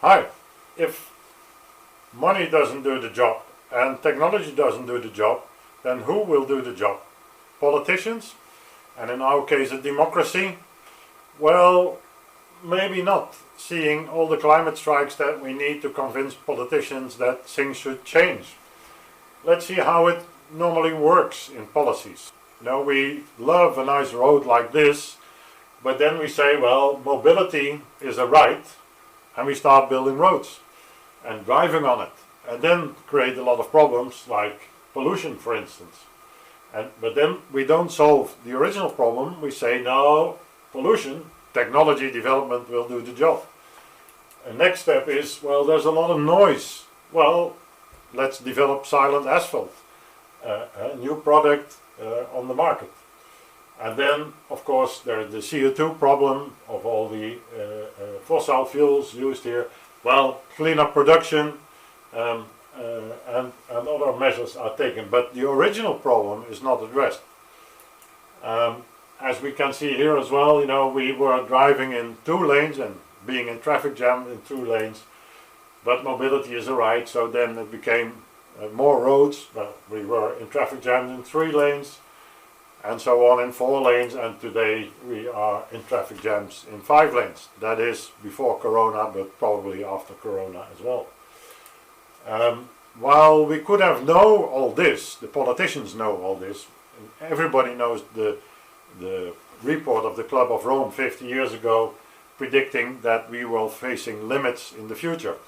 Hi, if money doesn't do the job and technology doesn't do the job, then who will do the job? Politicians? And in our case a democracy? Well, maybe not, seeing all the climate strikes that we need to convince politicians that things should change. Let's see how it normally works in policies. You know, we love a nice road like this, but then we say, well, mobility is a right, and we start building roads and driving on it, and then create a lot of problems like pollution, for instance. But then we don't solve the original problem. We say, no, pollution, technology development will do the job. And next step is, well, there's a lot of noise. Well, let's develop silent asphalt, a new product on the market. And then, of course, there's the CO2 problem of all the fossil fuels used here. Well, clean up production and other measures are taken. But the original problem is not addressed. As we can see here as well, you know, we were driving in 2 lanes and being in traffic jam in 2 lanes. But mobility is a right, so then it became more roads. Well, we were in traffic jams in 3 lanes. And so on in 4 lanes, and today we are in traffic jams in 5 lanes. That is before Corona, but probably after Corona as well. While we could have known all this, the politicians know all this, everybody knows the report of the Club of Rome 50 years ago predicting that we were facing limits in the future.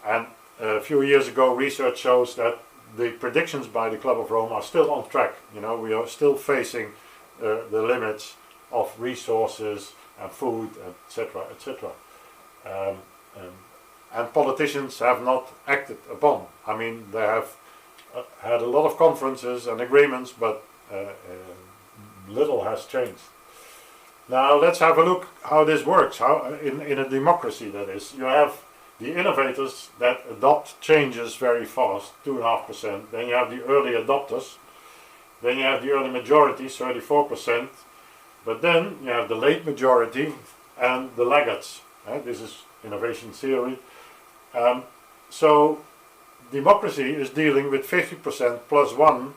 And a few years ago research shows that the predictions by the Club of Rome are still on track. You know, we are still facing the limits of resources and food, etc., etc. And politicians have not acted upon. I mean, they have had a lot of conferences and agreements, but little has changed. Now let's have a look how this works. How in a democracy, that is, you have the innovators that adopt changes very fast, 2.5%. Then you have the early adopters. Then you have the early majority, 34%. But then you have the late majority and the laggards. This is innovation theory. So democracy is dealing with 50% plus 1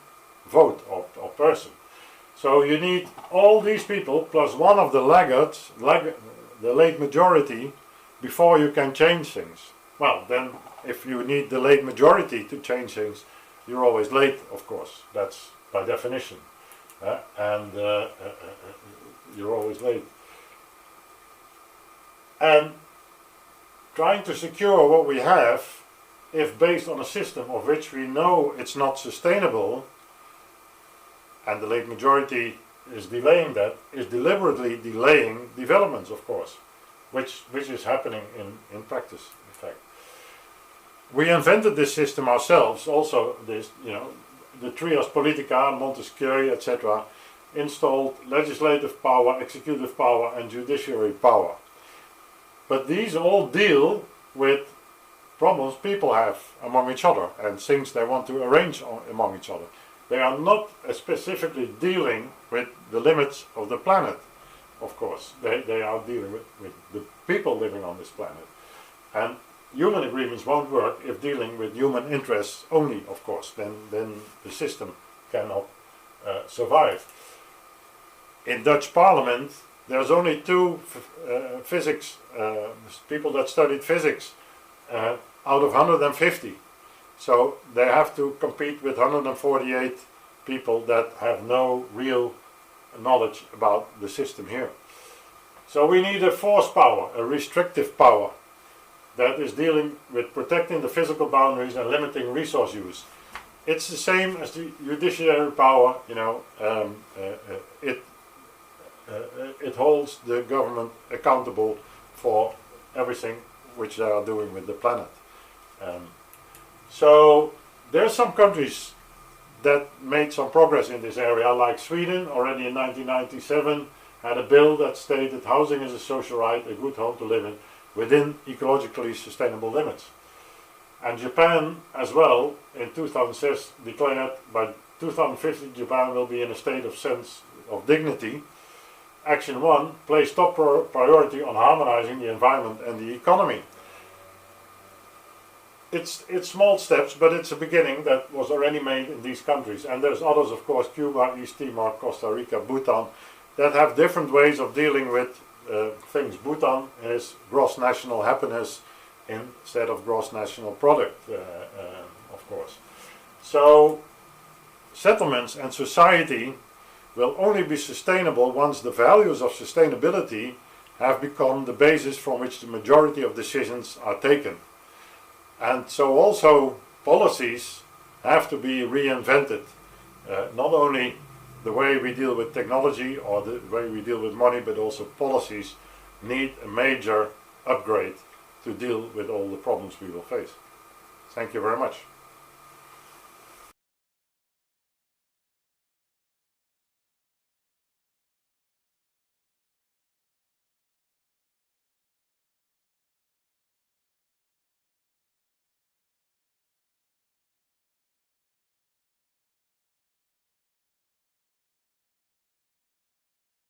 vote or person. So you need all these people plus 1 of the laggards, the late majority, before you can change things. Well, then if you need the late majority to change things, you're always late, of course. That's by definition. You're always late. And trying to secure what we have, if based on a system of which we know it's not sustainable, and the late majority is delaying that, is deliberately delaying developments, of course. Which is happening in practice, in fact. We invented this system ourselves, also this, you know, the trias politica, Montesquieu, etc., installed legislative power, executive power and judiciary power. But these all deal with problems people have among each other and things they want to arrange among each other. They are not specifically dealing with the limits of the planet. Of course, they are dealing with the people living on this planet. And human agreements won't work if dealing with human interests only, of course. Then the system cannot survive. In Dutch Parliament, there's only 2 physics people that studied physics out of 150. So they have to compete with 148 people that have no real knowledge about the system here. So we need a force power, a restrictive power that is dealing with protecting the physical boundaries and limiting resource use. It's the same as the judiciary power, you know, it holds the government accountable for everything which they are doing with the planet. So there are some countries that made some progress in this area, like Sweden, already in 1997, had a bill that stated housing is a social right, a good home to live in, within ecologically sustainable limits. And Japan, as well, in 2006, declared by 2050 Japan will be in a state of sense of dignity. Action 1 placed top priority on harmonizing the environment and the economy. it's small steps, but it's a beginning that was already made in these countries. And there's others, of course, Cuba, East Timor, Costa Rica, Bhutan, that have different ways of dealing with things. Bhutan is gross national happiness instead of gross national product, of course. So settlements and society will only be sustainable once the values of sustainability have become the basis from which the majority of decisions are taken. And so also policies have to be reinvented. Not only the way we deal with technology or the way we deal with money, but also policies need a major upgrade to deal with all the problems we will face. Thank you very much.